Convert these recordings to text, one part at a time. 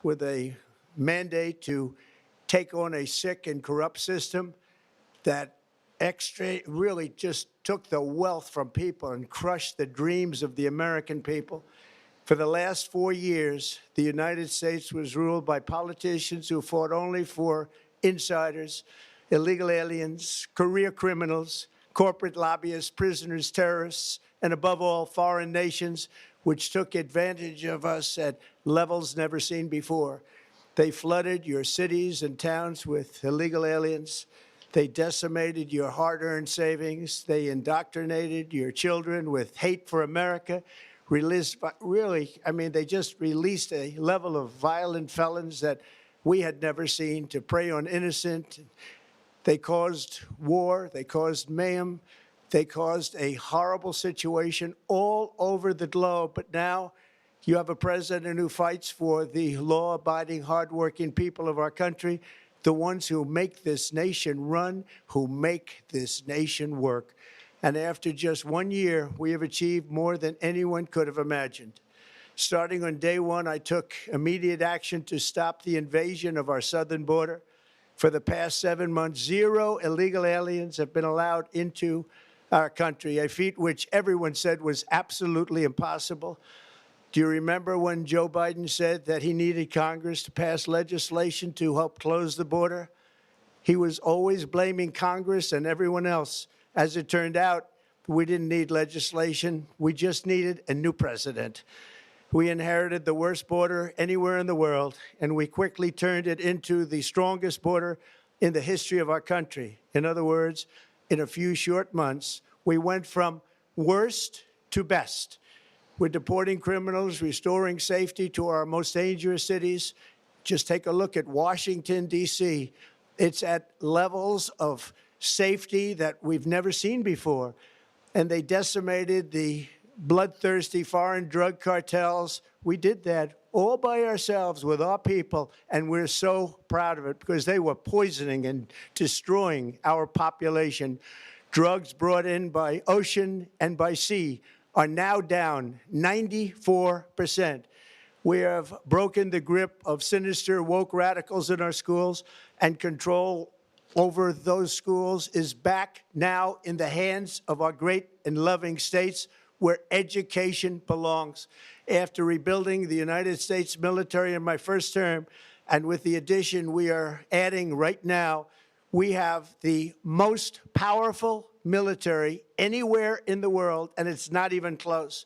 with a mandate to take on a sick and corrupt system that really just took the wealth from people and crushed the dreams of the American people. For the last 4 years, the United States was ruled by politicians who fought only for insiders, illegal aliens, career criminals, corporate lobbyists, prisoners, terrorists, and above all, foreign nations, which took advantage of us at levels never seen before. They flooded your cities and towns with illegal aliens. They decimated your hard-earned savings. They indoctrinated your children with hate for America. They just released a level of violent felons that we had never seen to prey on innocent. They caused war. They caused mayhem. They caused a horrible situation all over the globe. But now you have a president who fights for the law-abiding, hardworking people of our country, the ones who make this nation run, who make this nation work. And after just 1 year, we have achieved more than anyone could have imagined. Starting on day one, I took immediate action to stop the invasion of our southern border. For the past 7 months, 0 illegal aliens have been allowed into our country, a feat which everyone said was absolutely impossible. Do you remember when Joe Biden said that he needed Congress to pass legislation to help close the border? He was always blaming Congress and everyone else. As it turned out, we didn't need legislation. We just needed a new president. We inherited the worst border anywhere in the world, and we quickly turned it into the strongest border in the history of our country. In other words, in a few short months, we went from worst to best. We're deporting criminals, restoring safety to our most dangerous cities. Just take a look at Washington, D.C. It's at levels of safety that we've never seen before. And they decimated the bloodthirsty foreign drug cartels. We did that all by ourselves with our people, and we're so proud of it because they were poisoning and destroying our population. Drugs brought in by ocean and by sea are now down 94%. We have broken the grip of sinister woke radicals in our schools, and control over those schools is back now in the hands of our great and loving states where education belongs. After rebuilding the United States military in my first term, and with the addition we are adding right now, we have the most powerful military anywhere in the world, and it's not even close.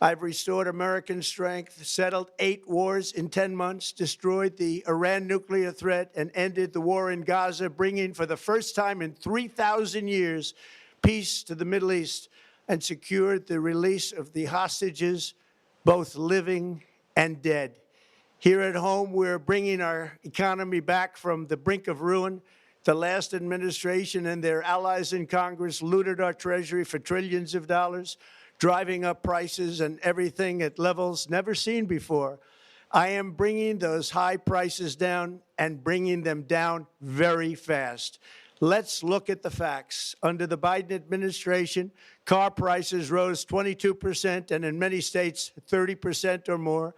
I've restored American strength, settled 8 wars in 10 months, destroyed the Iran nuclear threat, and ended the war in Gaza, bringing for the first time in 3,000 years peace to the Middle East, and secured the release of the hostages, both living and dead. Here at home, we're bringing our economy back from the brink of ruin. The last administration and their allies in Congress looted our treasury for trillions of dollars, driving up prices and everything at levels never seen before. I am bringing those high prices down and bringing them down very fast. Let's look at the facts. Under the Biden administration, car prices rose 22%, and in many states, 30% or more.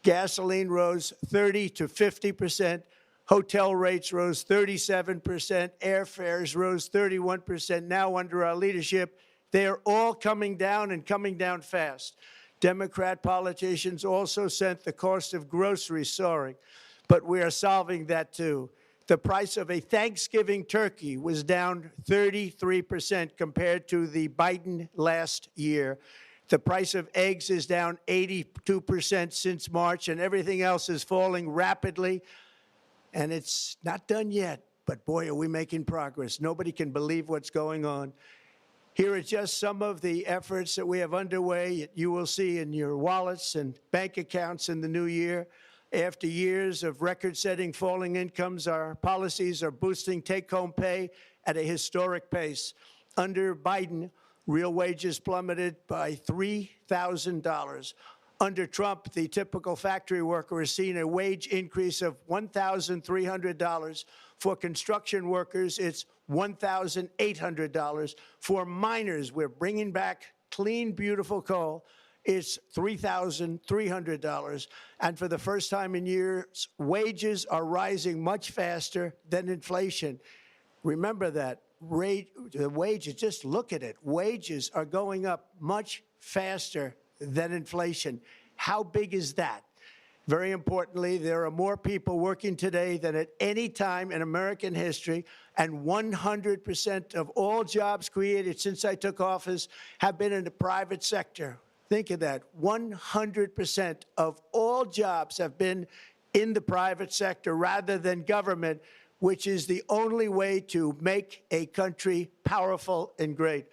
Gasoline rose 30 to 50%. Hotel rates rose 37%. Airfares rose 31%. Now, under our leadership, they are all coming down and coming down fast. Democrat politicians also sent the cost of groceries soaring, but we are solving that too. The price of a Thanksgiving turkey was down 33% compared to the Biden last year. The price of eggs is down 82% since March, and everything else is falling rapidly. And it's not done yet, but boy, are we making progress. Nobody can believe what's going on. Here are just some of the efforts that we have underway. You will see in your wallets and bank accounts in the new year. After years of record-setting falling incomes, our policies are boosting take-home pay at a historic pace. Under Biden, real wages plummeted by $3,000. Under Trump, the typical factory worker has seen a wage increase of $1,300. For construction workers, it's $1,800. For miners, we're bringing back clean, beautiful coal. it's $3,300. And for the first time in years, wages are rising much faster than inflation. Remember that. The wages, just look at it. Wages are going up much faster than inflation. How big is that? Very importantly, there are more people working today than at any time in American history, and 100% of all jobs created since I took office have been in the private sector. Think of that. 100% of all jobs have been in the private sector rather than government, which is the only way to make a country powerful and great.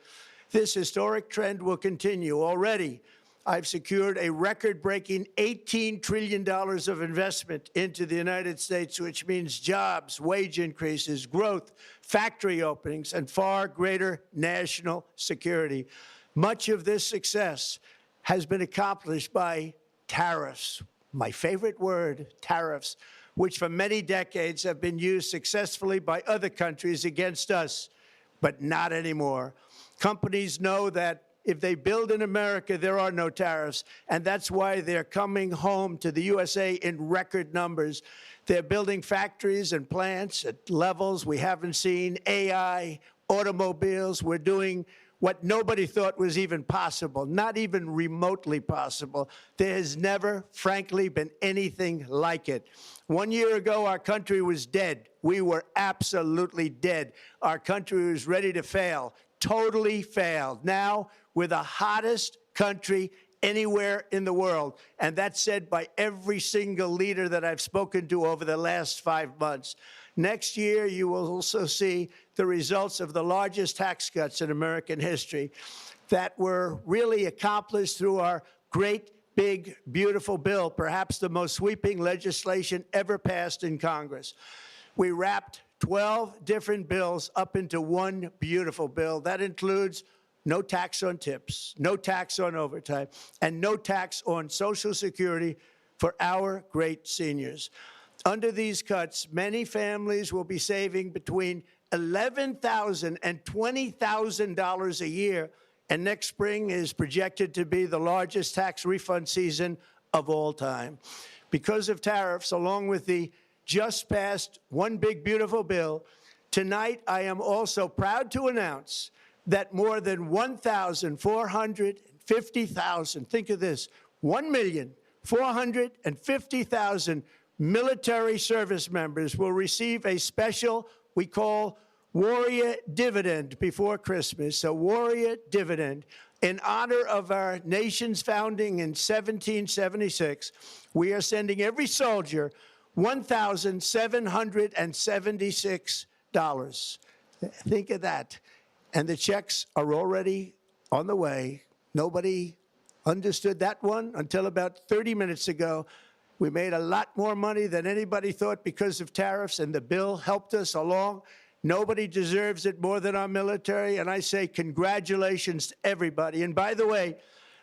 This historic trend will continue. Already, I've secured a record-breaking $18 trillion of investment into the United States, which means jobs, wage increases, growth, factory openings, and far greater national security. Much of this success has been accomplished by tariffs. My favorite word, tariffs, which for many decades have been used successfully by other countries against us, but not anymore. Companies know that if they build in America, there are no tariffs, and that's why they're coming home to the USA in record numbers. They're building factories and plants at levels we haven't seen, AI, automobiles. We're doing what nobody thought was even possible, not even remotely possible. There has never, frankly, been anything like it. 1 year ago, our country was dead. We were absolutely dead. Our country was ready to fail, totally failed. Now, we're the hottest country anywhere in the world, and that's said by every single leader that I've spoken to over the last 5 months. Next year, you will also see the results of the largest tax cuts in American history that were really accomplished through our great, big, beautiful bill, perhaps the most sweeping legislation ever passed in Congress. We wrapped 12 different bills up into one beautiful bill. That includes no tax on tips, no tax on overtime, and no tax on Social Security for our great seniors. Under these cuts, many families will be saving between $11,000 and $20,000 a year, and next spring is projected to be the largest tax refund season of all time. Because of tariffs, along with the just passed One Big Beautiful Bill, tonight I am also proud to announce that more than 1,450,000, think of this, 1,450,000 military service members will receive a special, we call Warrior Dividend before Christmas, a Warrior Dividend. In honor of our nation's founding in 1776, we are sending every soldier $1,776. Think of that. And the checks are already on the way. Nobody understood that one until about 30 minutes ago. We made a lot more money than anybody thought because of tariffs, and the bill helped us along. Nobody deserves it more than our military, and I say congratulations to everybody. And by the way,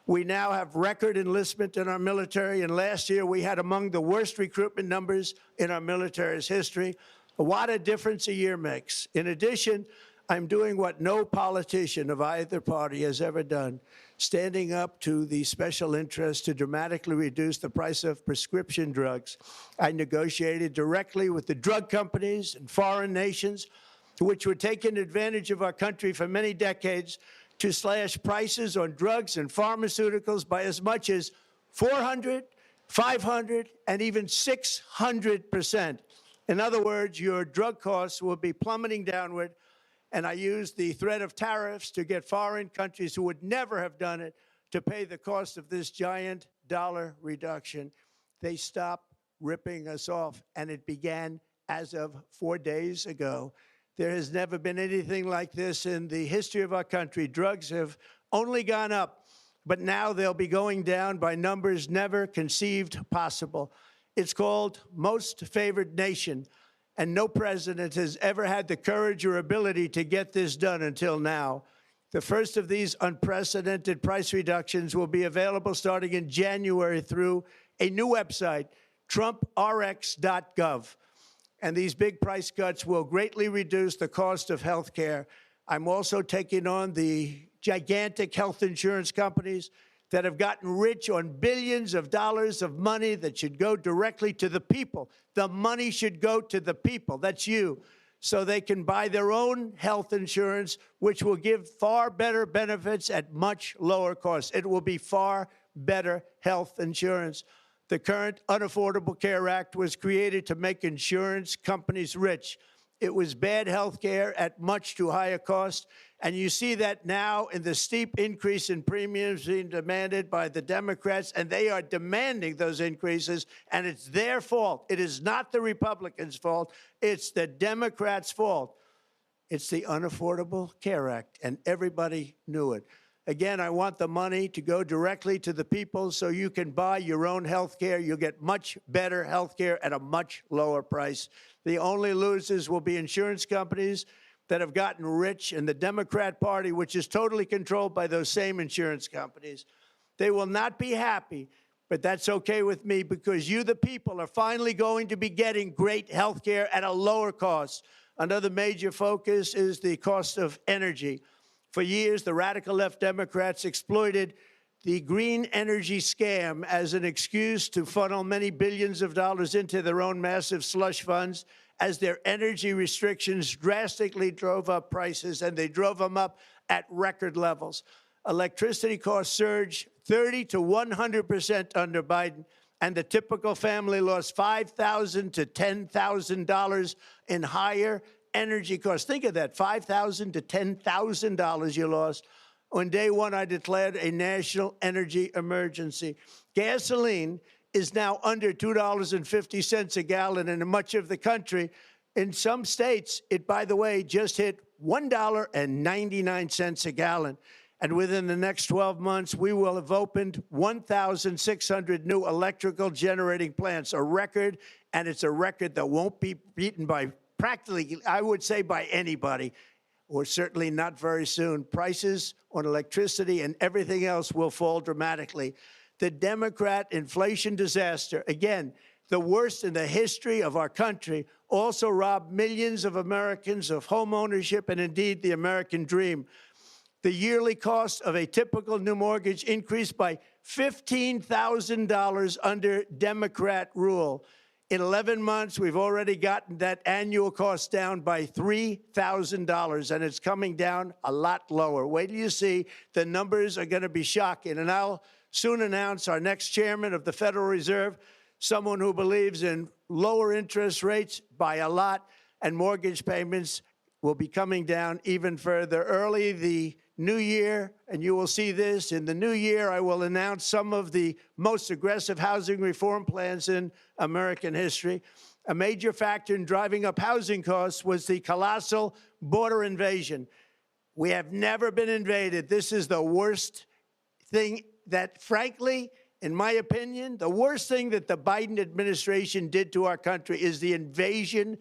we now have record enlistment in our military, and last year we had among the worst recruitment numbers in our military's history. What a difference a year makes. In addition, I'm doing what no politician of either party has ever done, standing up to the special interests to dramatically reduce the price of prescription drugs. I negotiated directly with the drug companies and foreign nations, which were taking advantage of our country for many decades, to slash prices on drugs and pharmaceuticals by as much as 400, 500, and even 600%. In other words, your drug costs will be plummeting downward. And I used the threat of tariffs to get foreign countries who would never have done it to pay the cost of this giant dollar reduction. They stopped ripping us off, and it began as of 4 days ago. There has never been anything like this in the history of our country. Drugs have only gone up, but now they'll be going down by numbers never conceived possible. It's called Most Favored Nation. And no president has ever had the courage or ability to get this done until now. The first of these unprecedented price reductions will be available starting in January through a new website, TrumpRx.gov. And these big price cuts will greatly reduce the cost of health care. I'm also taking on the gigantic health insurance companies. that have gotten rich on billions of dollars of money that should go directly to the people. The money should go to the people. That's you. So they can buy their own health insurance, which will give far better benefits at much lower cost. It will be far better health insurance. The current Unaffordable Care Act was created to make insurance companies rich. It was bad health care at much too high a cost. And you see that now in the steep increase in premiums being demanded by the Democrats, and they are demanding those increases, and it's their fault. It is not the Republicans' fault. It's the Democrats' fault. It's the Unaffordable Care Act, and everybody knew it. Again, I want the money to go directly to the people so you can buy your own health care. You'll get much better health care at a much lower price. The only losers will be insurance companies that have gotten rich, and the Democrat Party, which is totally controlled by those same insurance companies. They will not be happy, but that's okay with me because you, the people, are finally going to be getting great health care at a lower cost. Another major focus is the cost of energy. For years, the radical left Democrats exploited the green energy scam as an excuse to funnel many billions of dollars into their own massive slush funds, as their energy restrictions drastically drove up prices, and they drove them up at record levels. Electricity costs surged 30 to 100% under Biden, and the typical family lost $5,000 to $10,000 in higher energy costs. Think of that, $5,000 to $10,000 you lost. On day one, I declared a national energy emergency. Gasoline is now under $2.50 a gallon in much of the country. In some states, it, by the way, just hit $1.99 a gallon. And within the next 12 months, we will have opened 1,600 new electrical generating plants, a record, and it's a record that won't be beaten by practically, I would say, by anybody, or certainly not very soon. Prices on electricity and everything else will fall dramatically. The Democrat inflation disaster, again, the worst in the history of our country, also robbed millions of Americans of home ownership and indeed the American dream. The yearly cost of a typical new mortgage increased by $15,000 under Democrat rule. In 11 months, we've already gotten that annual cost down by $3,000, and it's coming down a lot lower. Wait till you see. The numbers are going to be shocking. And I'll soon announce our next chairman of the Federal Reserve, someone who believes in lower interest rates by a lot, and mortgage payments will be coming down even further. Early the new year, and you will see this, in the new year, I will announce some of the most aggressive housing reform plans in American history. A major factor in driving up housing costs was the colossal border invasion. We have never been invaded. This is the worst thing that, frankly, in my opinion, the worst thing that the Biden administration did to our country is the invasion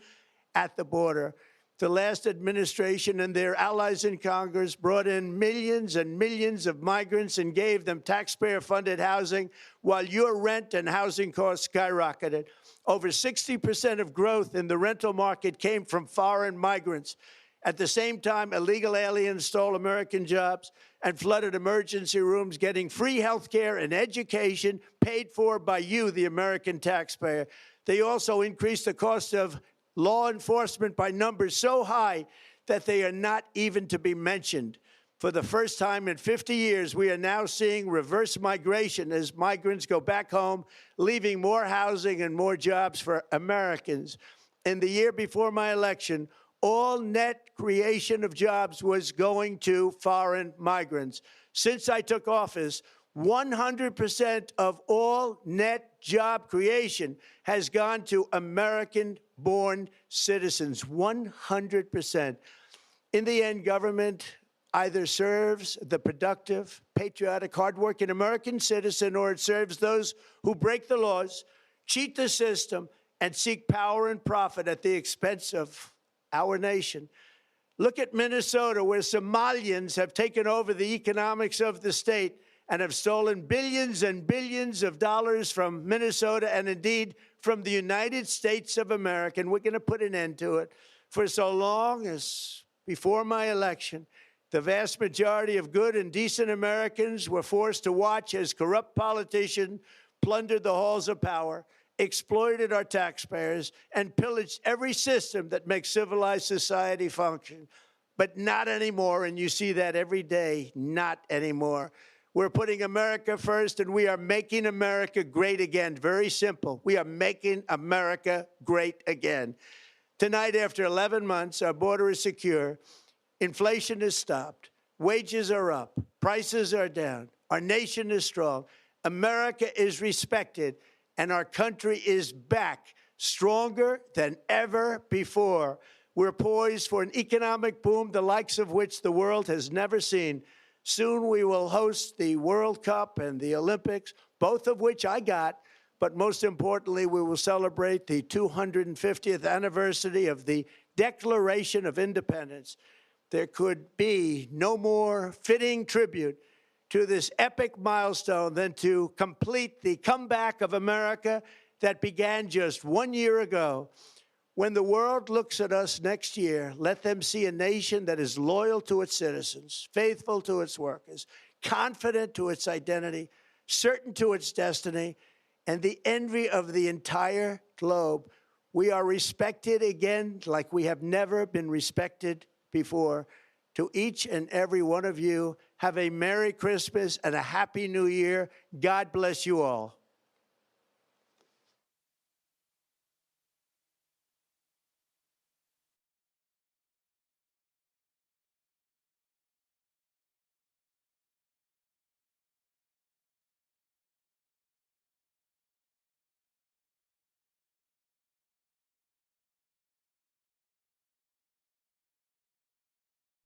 at the border. The last administration and their allies in Congress brought in millions and millions of migrants and gave them taxpayer-funded housing while your rent and housing costs skyrocketed. Over 60% of growth in the rental market came from foreign migrants. At the same time, illegal aliens stole American jobs and flooded emergency rooms, getting free health care and education paid for by you, the American taxpayer. They also increased the cost of law enforcement by numbers so high that they are not even to be mentioned. For the first time in 50 years, we are now seeing reverse migration as migrants go back home, leaving more housing and more jobs for Americans. In the year before my election, all net creation of jobs was going to foreign migrants. Since I took office, 100% of all net job creation has gone to American-born citizens, 100%. In the end, government either serves the productive, patriotic, hardworking American citizen, or it serves those who break the laws, cheat the system, and seek power and profit at the expense of our nation. Look at Minnesota, where Somalians have taken over the economics of the state and have stolen billions and billions of dollars from Minnesota and indeed from the United States of America. And we're going to put an end to it. For so long as before my election, The vast majority of good and decent Americans were forced to watch as corrupt politicians plundered the halls of power, exploited our taxpayers, and pillaged every system that makes civilized society function. But not anymore, and you see that every day, not anymore. We're putting America first, and we are making America great again. Very simple. We are making America great again. Tonight, after 11 months, our border is secure. Inflation is stopped. Wages are up. Prices are down. Our nation is strong. America is respected, and our country is back, stronger than ever before. We're poised for an economic boom, the likes of which the world has never seen. Soon we will host the World Cup and the Olympics, both of which I got. But most importantly, we will celebrate the 250th anniversary of the Declaration of Independence. There could be no more fitting tribute to this epic milestone than to complete the comeback of America that began just 1 year ago. When the world looks at us next year, let them see a nation that is loyal to its citizens, faithful to its workers, confident to its identity, certain to its destiny, and the envy of the entire globe. We are respected again like we have never been respected before. To each and every one of you, have a Merry Christmas and a Happy New Year. God bless you all.